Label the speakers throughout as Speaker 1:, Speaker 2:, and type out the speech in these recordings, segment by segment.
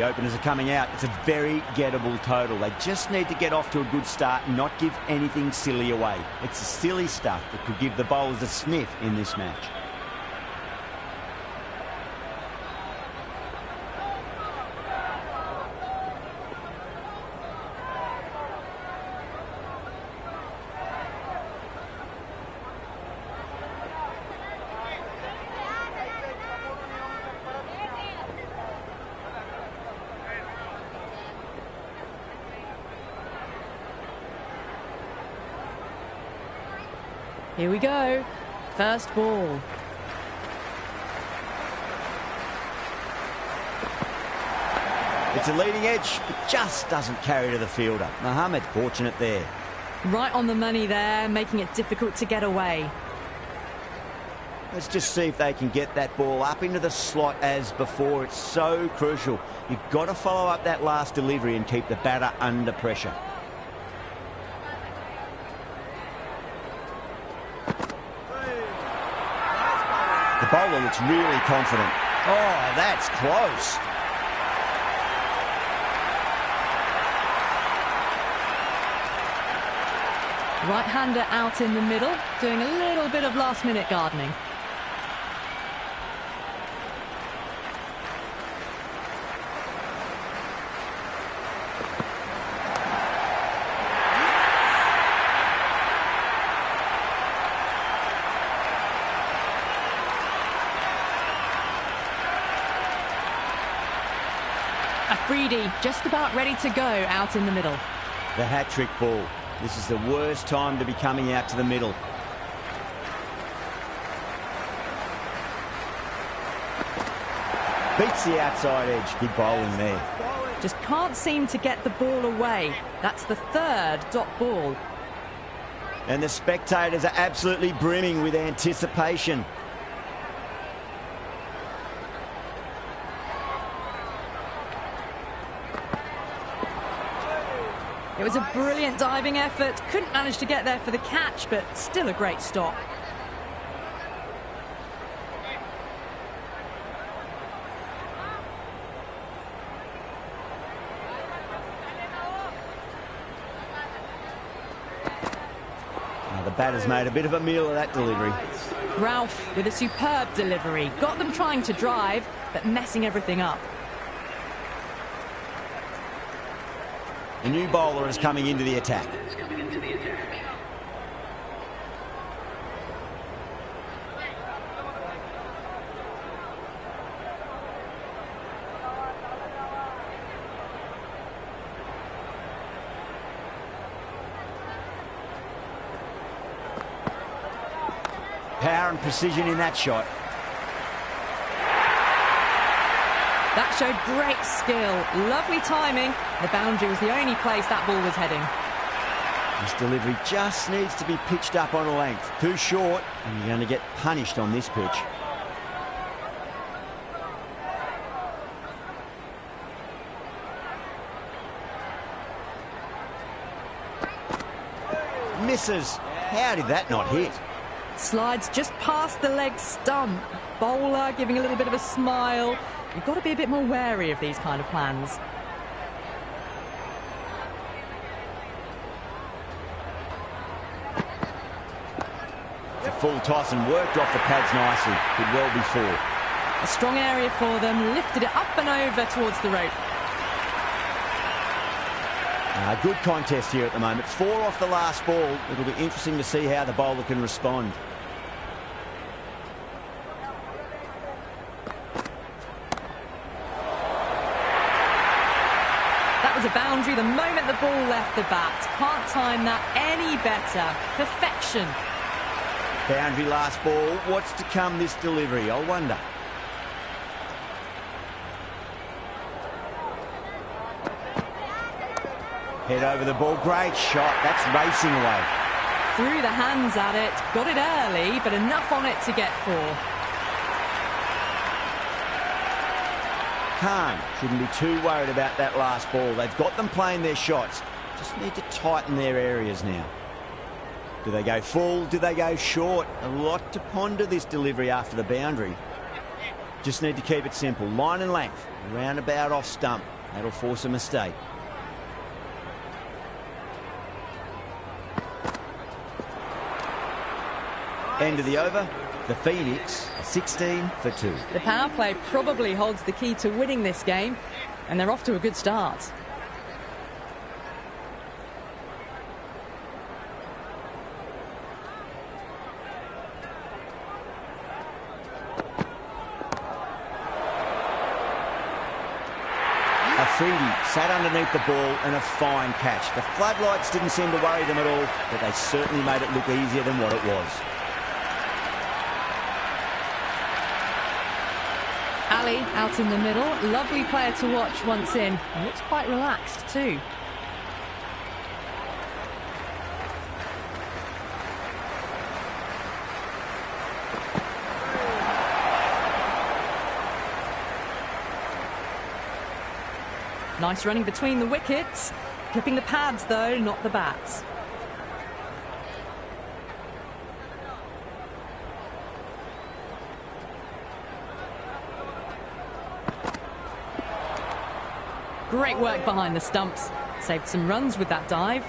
Speaker 1: The openers are coming out. It's a very gettable total. They just need to get off to a good start and not give anything silly away. It's the silly stuff that could give the bowlers a sniff in this match.
Speaker 2: Here we go. First ball.
Speaker 1: It's a leading edge, but just doesn't carry to the fielder. Mohammed, fortunate there.
Speaker 2: Right on the money there, making it difficult to get away.
Speaker 1: Let's just see if they can get that ball up into the slot as before. It's so crucial. You've got to follow up that last delivery and keep the batter under pressure. The bowler looks really confident. Oh, that's close.
Speaker 2: Right-hander out in the middle, doing a little bit of last-minute gardening. Afridi just about ready to go out in the middle.
Speaker 1: The hat-trick ball. This is the worst time to be coming out to the middle. Beats the outside edge. Good bowling there.
Speaker 2: Just can't seem to get the ball away. That's the third dot ball.
Speaker 1: And the spectators are absolutely brimming with anticipation.
Speaker 2: It was a brilliant diving effort. Couldn't manage to get there for the catch, but still a great stop.
Speaker 1: Now the batter's made a bit of a meal of that delivery.
Speaker 2: Ralph with a superb delivery. Got them trying to drive, but messing everything up.
Speaker 1: The new bowler is coming into the attack. Power and precision in that shot.
Speaker 2: That showed great skill, lovely timing. The boundary was the only place that ball was heading.
Speaker 1: This delivery just needs to be pitched up on a length. Too short, and you're going to get punished on this pitch. Misses. How did that not hit?
Speaker 2: Slides just past the leg stump. Bowler giving a little bit of a smile. You've got to be a bit more wary of these kind of plans.
Speaker 1: It's a full toss and worked off the pads nicely. Could well be four.
Speaker 2: A strong area for them. Lifted it up and over towards the rope.
Speaker 1: Good contest here at the moment. 4 off the last ball. It'll be interesting to see how the bowler can respond.
Speaker 2: A boundary the moment the ball left the bat. Can't time that any better. Perfection.
Speaker 1: Boundary last ball. What's to come this delivery? I wonder. Head over the ball. Great shot. That's racing away.
Speaker 2: Threw the hands at it. Got it early, but enough on it to get 4.
Speaker 1: Khan shouldn't be too worried about that last ball. They've got them playing their shots. Just need to tighten their areas now. Do they go full? Do they go short? A lot to ponder this delivery after the boundary. Just need to keep it simple. Line and length. Roundabout off stump. That'll force a mistake. End of the over. The Phoenix 16 for 2.
Speaker 2: The power play probably holds the key to winning this game, and they're off to a good start.
Speaker 1: Afridi sat underneath the ball and a fine catch. The floodlights didn't seem to worry them at all, but they certainly made it look easier than what it was.
Speaker 2: Ali out in the middle. Lovely player to watch once in. And looks quite relaxed too. Nice running between the wickets. Clipping the pads though, not the bats. Great work behind the stumps. Saved some runs with that dive.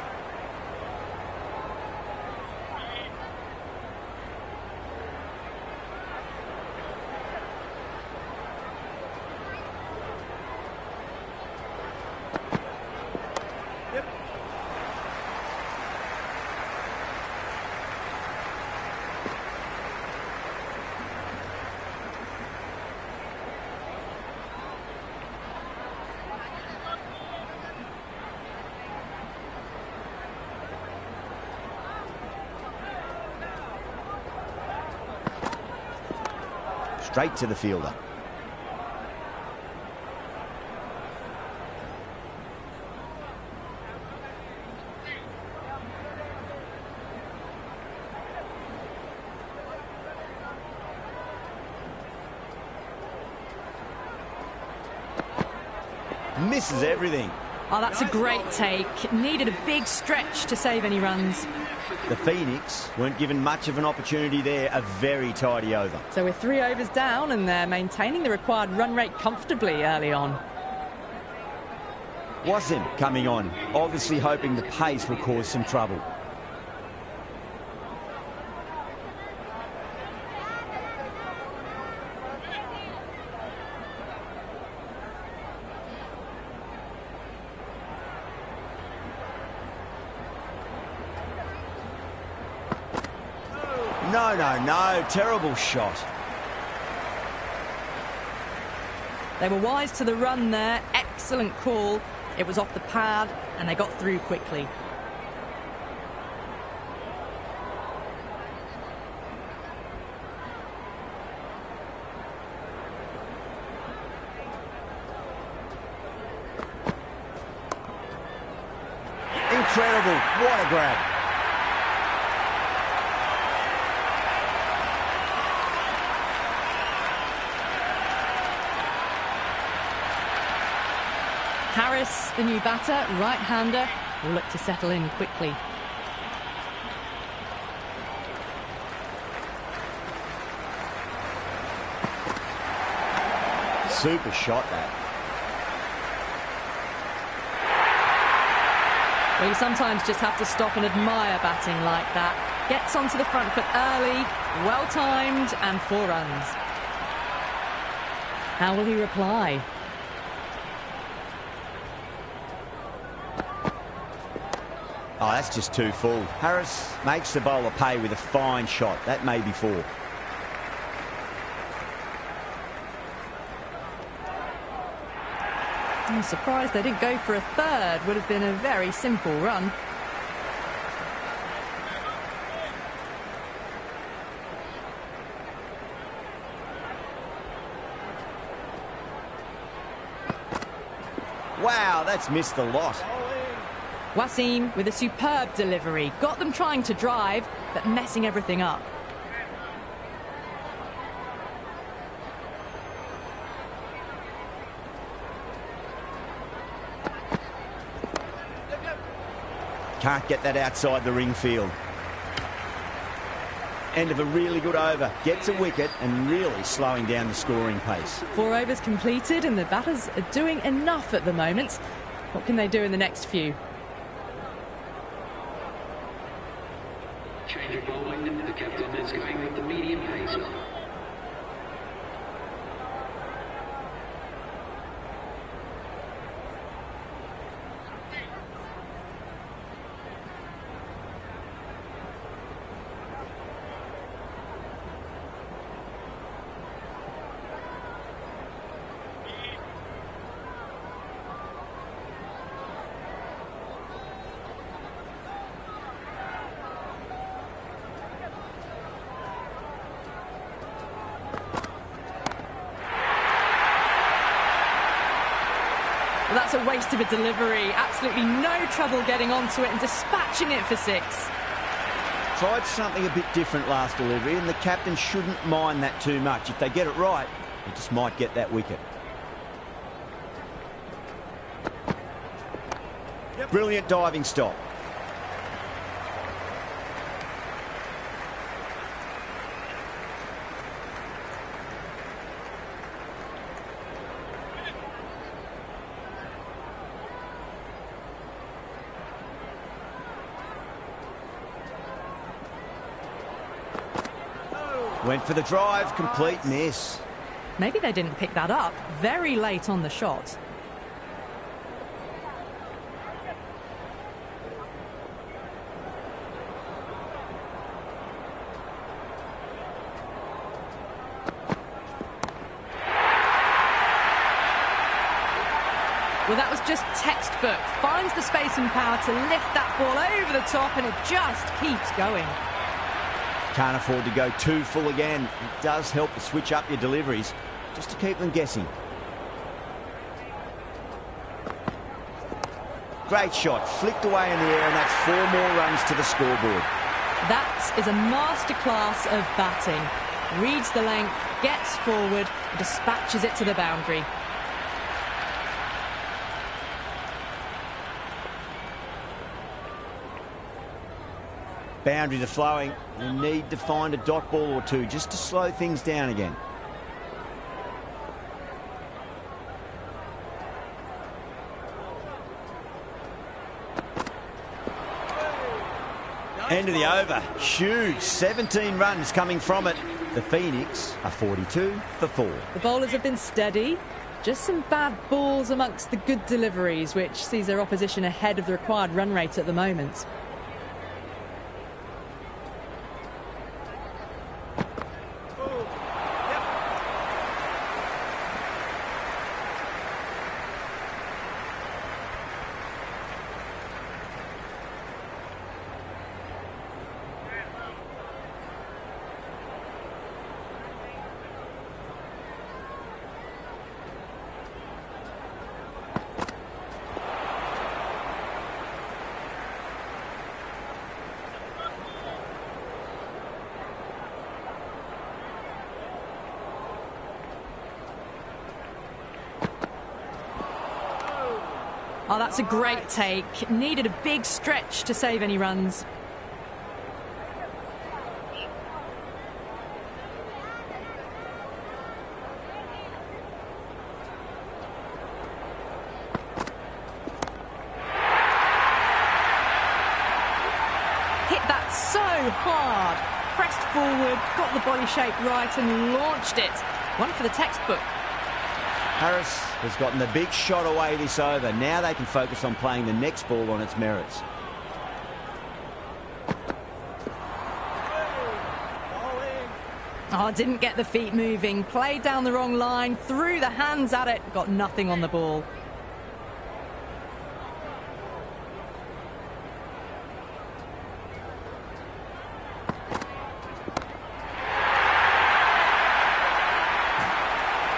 Speaker 1: Straight to the fielder. Misses everything.
Speaker 2: Oh, that's a great take. Needed a big stretch to save any runs.
Speaker 1: The Phoenix weren't given much of an opportunity there. A very tidy over.
Speaker 2: So we're 3 overs down and they're maintaining the required run rate comfortably early on.
Speaker 1: Wasim coming on, obviously hoping the pace will cause some trouble. No, terrible shot.
Speaker 2: They were wise to the run there. Excellent call. It was off the pad and they got through quickly.
Speaker 1: Incredible. What a grab.
Speaker 2: Harris, the new batter, right-hander, will look to settle in quickly.
Speaker 1: Super shot, that.
Speaker 2: Well, you sometimes just have to stop and admire batting like that. Gets onto the front foot early, well-timed, and 4 runs. How will he reply?
Speaker 1: Oh, that's just too full. Harris makes the bowler pay with a fine shot. That may be 4.
Speaker 2: I'm surprised they didn't go for a third. Would have been a very simple run.
Speaker 1: Wow, that's missed the lot.
Speaker 2: Wasim with a superb delivery. Got them trying to drive, but messing everything up.
Speaker 1: Can't get that outside the ring field. end of a really good over. Gets a wicket and really slowing down the scoring pace.
Speaker 2: 4 overs completed and the batters are doing enough at the moment. What can they do in the next few?
Speaker 3: Change of bowling. The captain is going with the medium pace.
Speaker 2: Well, that's a waste of a delivery. Absolutely no trouble getting onto it and dispatching it for 6.
Speaker 1: Tried something a bit different last delivery, and the captain shouldn't mind that too much. If they get it right, they just might get that wicket. Brilliant diving stop. Went for the drive, complete miss.
Speaker 2: Maybe they didn't pick that up very late on the shot. Well, that was just textbook. Finds the space and power to lift that ball over the top, and it just keeps going.
Speaker 1: Can't afford to go too full again. It does help to switch up your deliveries, just to keep them guessing. Great shot, flicked away in the air, and that's 4 more runs to the scoreboard.
Speaker 2: That is a masterclass of batting. Reads the length, gets forward, dispatches it to the boundary.
Speaker 1: Boundaries are flowing. You need to find a dot ball or two just to slow things down again. End of the over. Huge. 17 runs coming from it. The Phoenix are 42 for 4.
Speaker 2: The bowlers have been steady. Just some bad balls amongst the good deliveries, which sees their opposition ahead of the required run rate at the moment. Oh, that's a great take. Needed a big stretch to save any runs. Hit that so hard. Pressed forward, got the body shape right and launched it. One for the textbook.
Speaker 1: Harris has gotten the big shot away this over. Now they can focus on playing the next ball on its merits.
Speaker 2: Oh, didn't get the feet moving. Played down the wrong line, threw the hands at it, got nothing on the ball.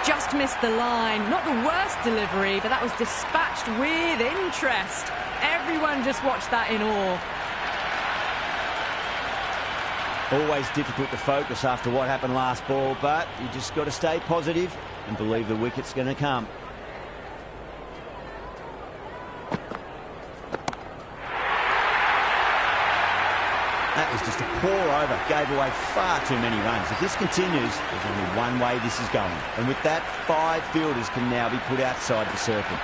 Speaker 2: Just missed the line. Not the worst delivery, but that was dispatched with interest. Everyone just watched that in awe.
Speaker 1: Always difficult to focus after what happened last ball, but you just got to stay positive and believe the wicket's going to come. That was just a pour over, gave away far too many runs. If this continues, there's only one way this is going. And with that, 5 fielders can now be put outside the circle.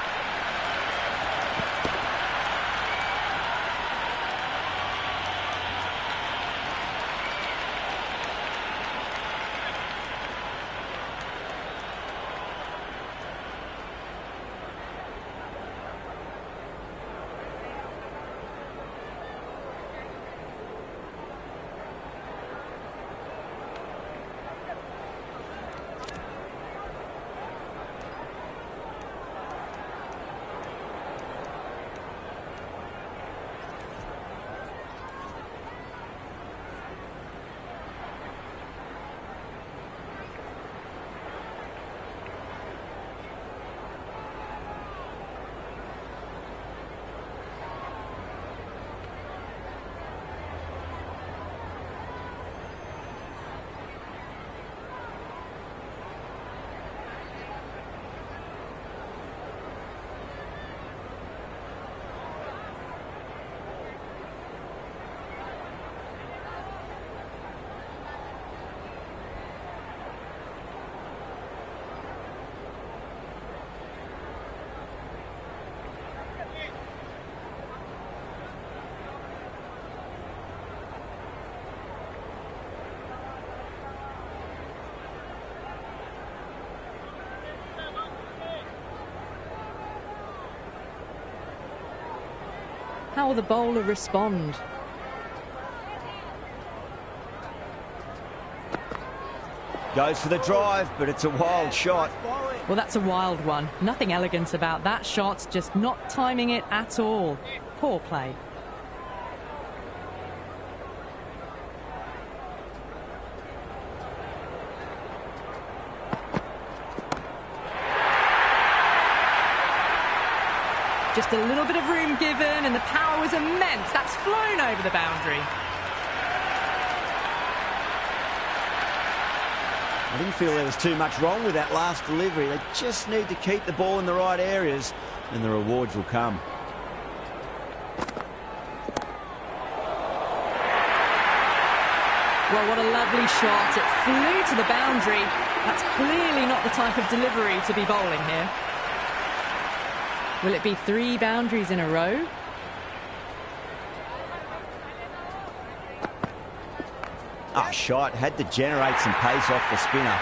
Speaker 2: How will the bowler respond?
Speaker 1: Goes for the drive, but it's a wild shot.
Speaker 2: Well, that's a wild one. Nothing elegant about that shot, just not timing it at all. Poor play. Just a little bit of room given, and the power was immense. That's flown over the boundary.
Speaker 1: I didn't feel there was too much wrong with that last delivery. They just need to keep the ball in the right areas, and the rewards will come.
Speaker 2: Well, what a lovely shot. It flew to the boundary. That's clearly not the type of delivery to be bowling here. Will it be 3 boundaries in a row?
Speaker 1: Shot. Had to generate some pace off the spinner,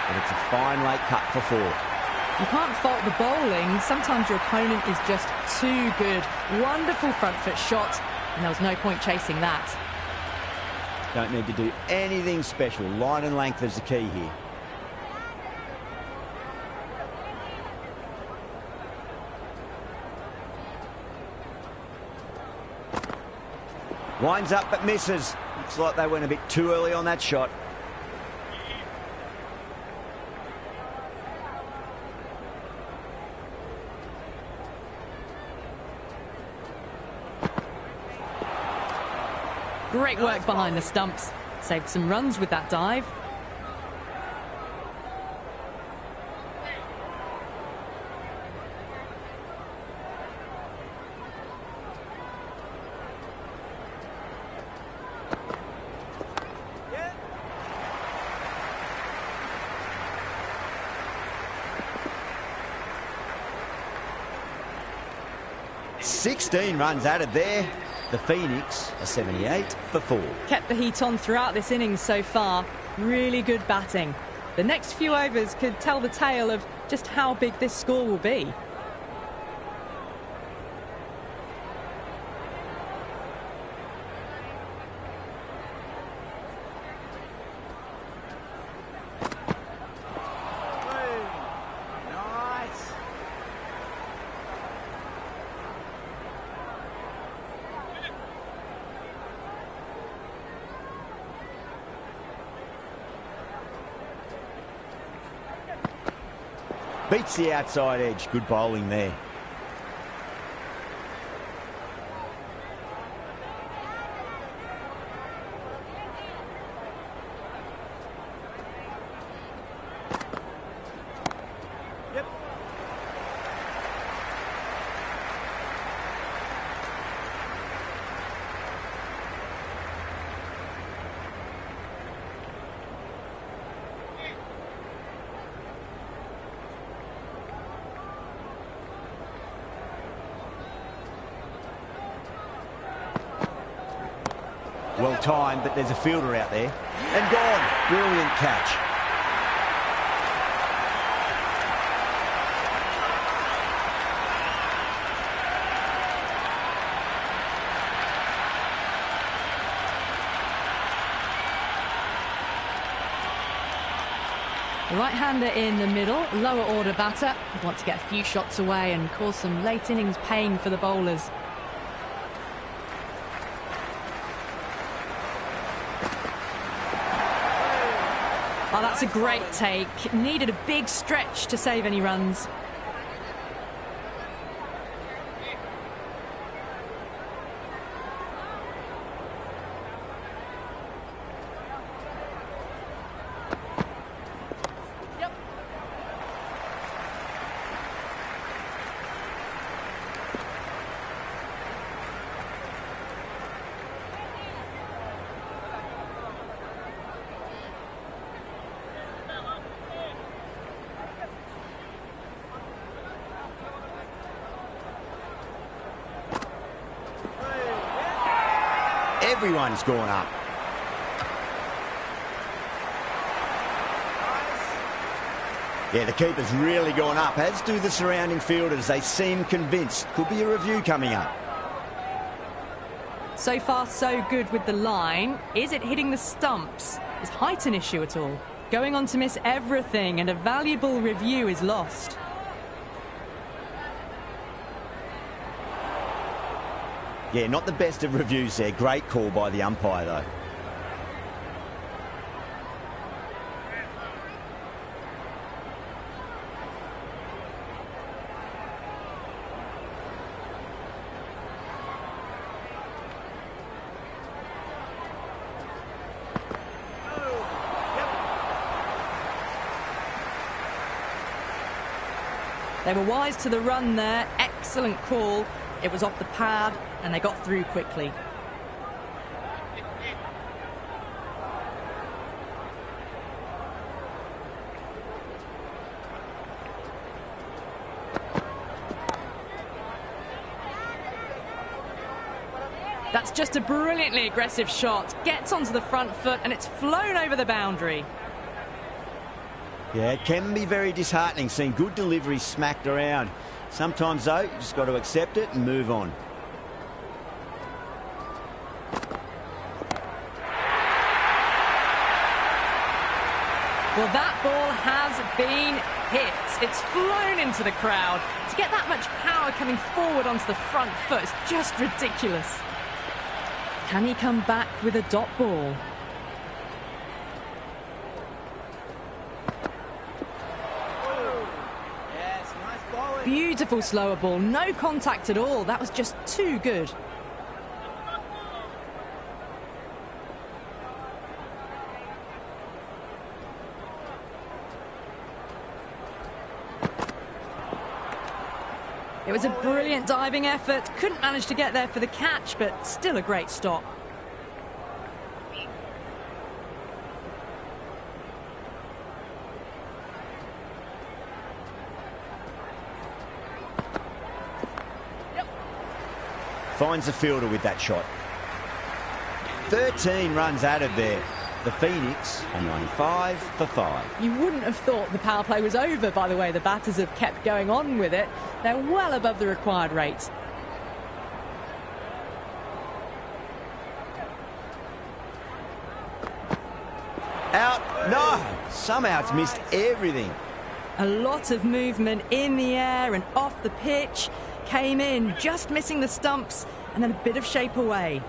Speaker 1: but it's a fine late cut for 4.
Speaker 2: You can't fault the bowling. Sometimes your opponent is just too good. Wonderful front foot shot, and there was no point chasing that.
Speaker 1: Don't need to do anything special. Line and length is the key here. Winds up but misses. Looks like they went a bit too early on that shot.
Speaker 2: Great work behind the stumps. Saved some runs with that dive.
Speaker 1: .16 runs added there. The Phoenix are 78 for 4.
Speaker 2: Kept the heat on throughout this innings so far. Really good batting. The next few overs could tell the tale of just how big this score will be.
Speaker 1: Beats the outside edge. Good bowling there. Well timed, but there's a fielder out there. And gone. Brilliant catch.
Speaker 2: The right-hander in the middle, lower order batter. They want to get a few shots away and cause some late innings pain for the bowlers. Oh, that's a great take. Needed a big stretch to save any runs.
Speaker 1: Everyone's gone up. Yeah, the keeper's really gone up, as do the surrounding fielders. They seem convinced. Could be a review coming up.
Speaker 2: So far, so good with the line. Is it hitting the stumps? Is height an issue at all? Going on to miss everything, and a valuable review is lost.
Speaker 1: Yeah, not the best of reviews there. Great call by the umpire, though.
Speaker 2: They were wise to the run there. Excellent call. It was off the pad and they got through quickly. That's just a brilliantly aggressive shot. Gets onto the front foot and it's flown over the boundary.
Speaker 1: Yeah, it can be very disheartening seeing good delivery smacked around. Sometimes, though, you just got to accept it and move on.
Speaker 2: Well, that ball has been hit. It's flown into the crowd. To get that much power coming forward onto the front foot is just ridiculous. Can he come back with a dot ball? Beautiful slower ball, no contact at all. That was just too good. It was a brilliant diving effort. Couldn't manage to get there for the catch, but still a great stop.
Speaker 1: Finds the fielder with that shot. 13 runs added there. The Phoenix on 95 for 5.
Speaker 2: You wouldn't have thought the power play was over by the way the batters have kept going on with it. They're well above the required rate.
Speaker 1: Out. No! Somehow it's missed everything.
Speaker 2: A lot of movement in the air and off the pitch. Came in, just missing the stumps, and then a bit of shape away.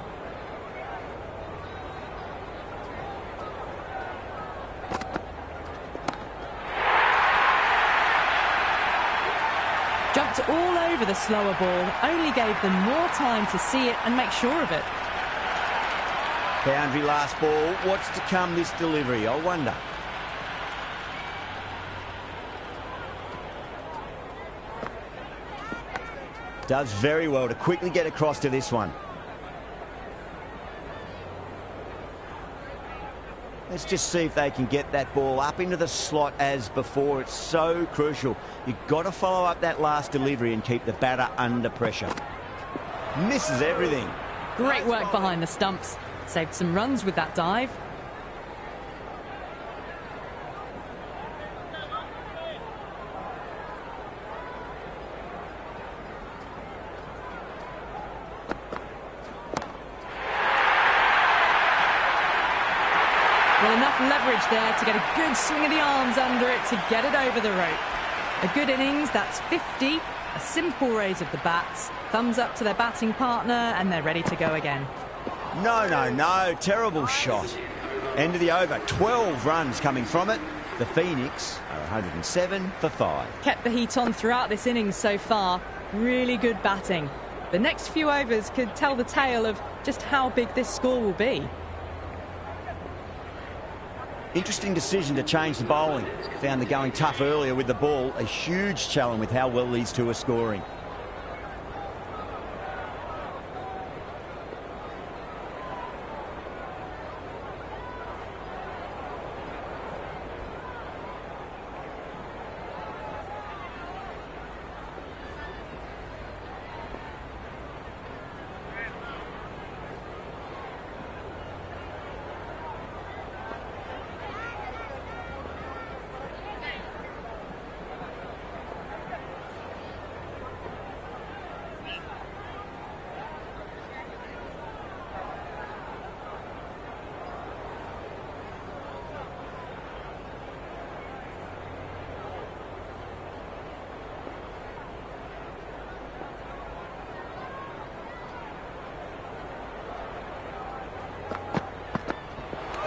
Speaker 2: Jumped all over the slower ball, only gave them more time to see it and make sure of it.
Speaker 1: Boundary last ball. What's to come this delivery, I wonder. Does very well to quickly get across to this one. Let's just see if they can get that ball up into the slot as before. It's so crucial. You've got to follow up that last delivery and keep the batter under pressure. Misses everything.
Speaker 2: Great work behind the stumps. Saved some runs with that dive. Well, enough leverage there to get a good swing of the arms under it to get it over the rope. A good innings, that's 50. A simple raise of the bats. Thumbs up to their batting partner, and they're ready to go again.
Speaker 1: No. Terrible shot. End of the over. 12 runs coming from it. The Phoenix are 107 for 5.
Speaker 2: Kept the heat on throughout this innings so far. Really good batting. The next few overs could tell the tale of just how big this score will be.
Speaker 1: Interesting decision to change the bowling. Found the going tough earlier with the ball. A huge challenge with how well these two are scoring.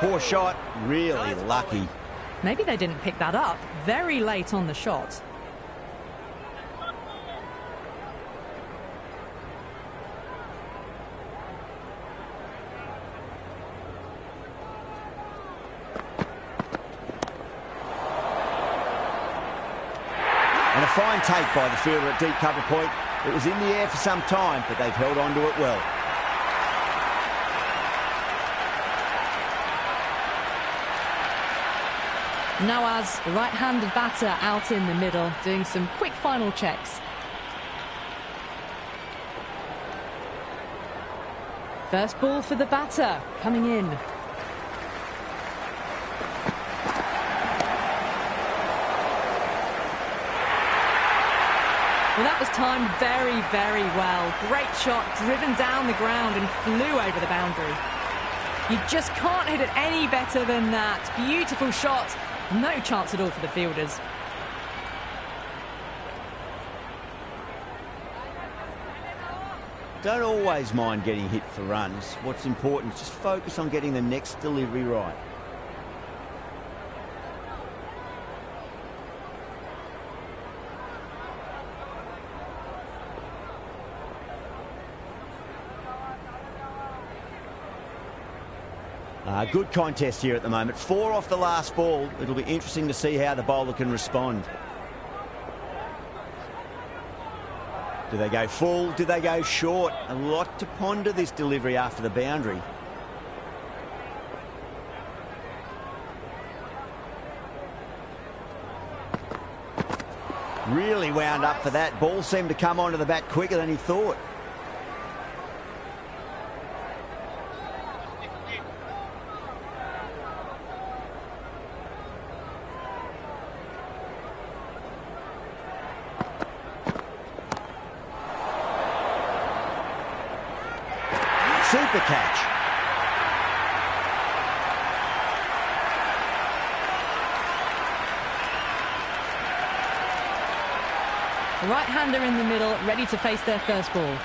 Speaker 1: Poor shot, really lucky.
Speaker 2: Maybe they didn't pick that up very late on the shot.
Speaker 1: And a fine take by the fielder at deep cover point. It was in the air for some time, but they've held on to it well.
Speaker 2: Nawaz, the right-handed batter, out in the middle, doing some quick final checks. First ball for the batter, coming in. Well, that was timed very, very well. Great shot, driven down the ground and flew over the boundary. You just can't hit it any better than that. Beautiful shot. No chance at all for the fielders.
Speaker 1: Don't always mind getting hit for runs. What's important is just focus on getting the next delivery right. Good contest here at the moment. 4 off the last ball. It'll be interesting to see how the bowler can respond. Do they go full? Do they go short? A lot to ponder this delivery after the boundary. Really wound up for that. Ball seemed to come onto the bat quicker than he thought. Super catch.
Speaker 2: The right-hander in the middle, ready to face their first ball.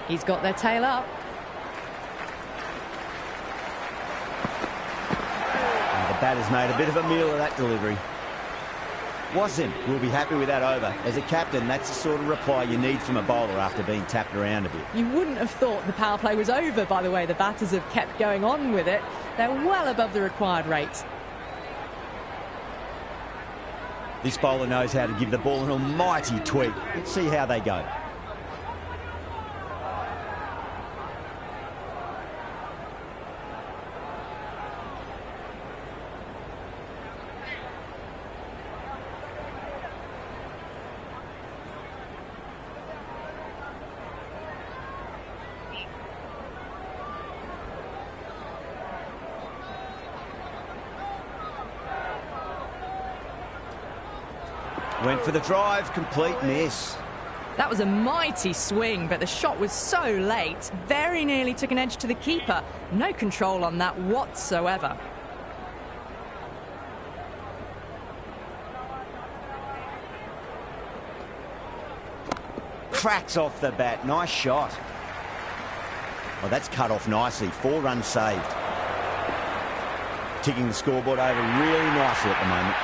Speaker 2: He's got their tail up.
Speaker 1: The batter's made a bit of a meal of that delivery. Wasim will be happy with that over. As a captain, that's the sort of reply you need from a bowler after being tapped around a bit.
Speaker 2: You wouldn't have thought the power play was over by the way the batters have kept going on with it. They're well above the required rate.
Speaker 1: This bowler knows how to give the ball an almighty tweak. Let's see how they go. Went for the drive, complete miss.
Speaker 2: That was a mighty swing, but the shot was so late. Very nearly took an edge to the keeper. No control on that whatsoever.
Speaker 1: Cracks off the bat. Nice shot. Well, that's cut off nicely. 4 runs saved. Ticking the scoreboard over really nicely at the moment.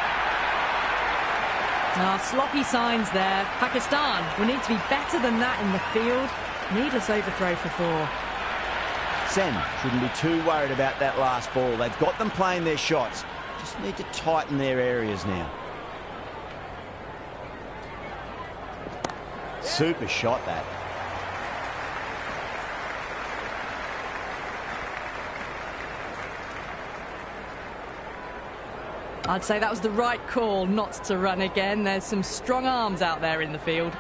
Speaker 2: Sloppy signs there. Pakistan will need to be better than that in the field. Needless overthrow for 4.
Speaker 1: Sen shouldn't be too worried about that last ball. They've got them playing their shots. Just need to tighten their areas now. Super shot, that.
Speaker 2: I'd say that was the right call not to run again. There's some strong arms out there in the field.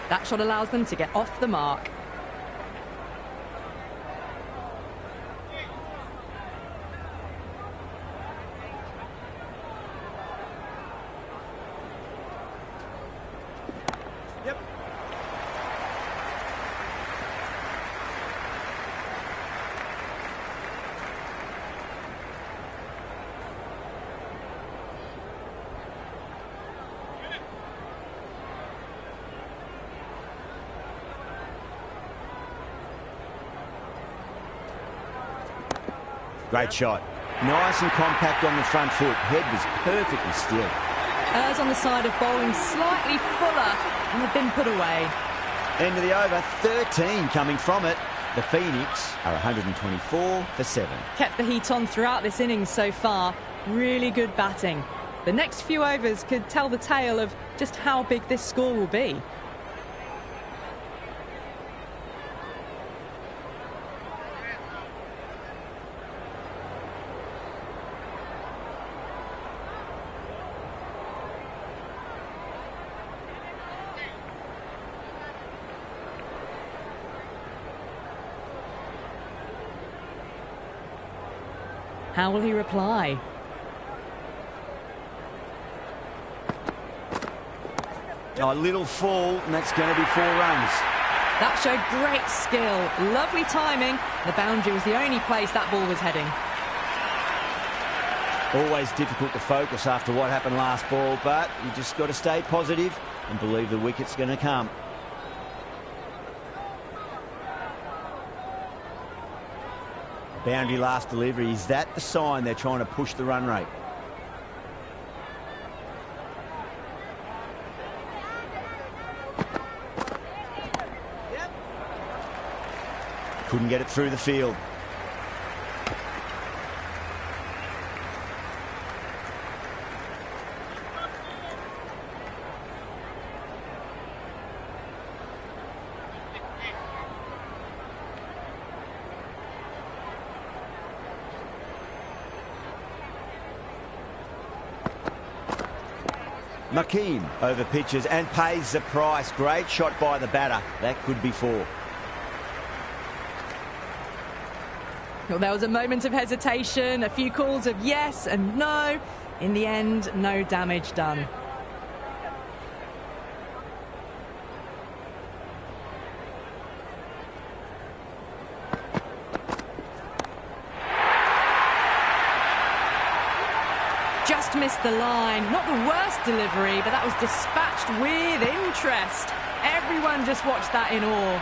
Speaker 2: That shot allows them to get off the mark.
Speaker 1: Yep. Great shot. Nice and compact on the front foot. Head was perfectly still.
Speaker 2: Errs on the side of bowling slightly fuller and have been put away.
Speaker 1: End of the over, 13 coming from it. The Phoenix are 124 for 7.
Speaker 2: Kept the heat on throughout this innings so far. Really good batting. The next few overs could tell the tale of just how big this score will be. How will he reply?
Speaker 1: A little fall, and that's going to be 4 runs.
Speaker 2: That showed great skill. Lovely timing. The boundary was the only place that ball was heading.
Speaker 1: Always difficult to focus after what happened last ball, but you just got to stay positive and believe the wicket's going to come. Boundary last delivery, is that the sign they're trying to push the run rate? Yep. Couldn't get it through the field. Makeem over pitches and pays the price. Great shot by the batter. That could be 4.
Speaker 2: Well, there was a moment of hesitation, a few calls of yes and no. In the end, no damage done. Just missed the line. Not the worst delivery, but that was dispatched with interest. Everyone just watched that in awe.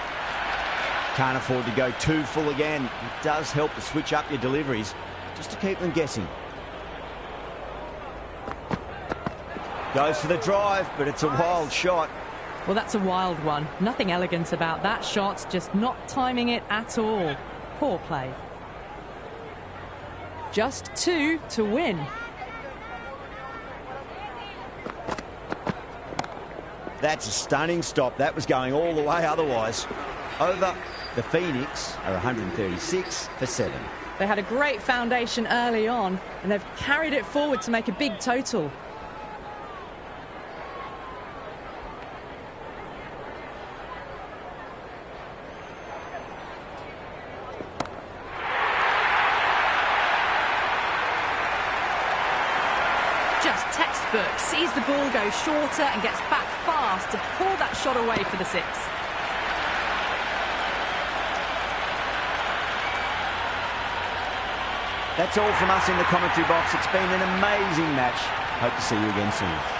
Speaker 1: Can't afford to go too full again. It does help to switch up your deliveries just to keep them guessing. Goes for the drive, but it's a wild shot.
Speaker 2: Well, that's a wild one. Nothing elegant about that shot, just not timing it at all. Poor play. Just 2 to win.
Speaker 1: That's a stunning stop. That was going all the way otherwise. over. The Phoenix are 136 for 7.
Speaker 2: They had a great foundation early on, and they've carried it forward to make a big total. Just textbook, sees the ball go shorter and gets back fast to pull that shot away for the 6.
Speaker 1: That's all from us in the commentary box. It's been an amazing match. Hope to see you again soon.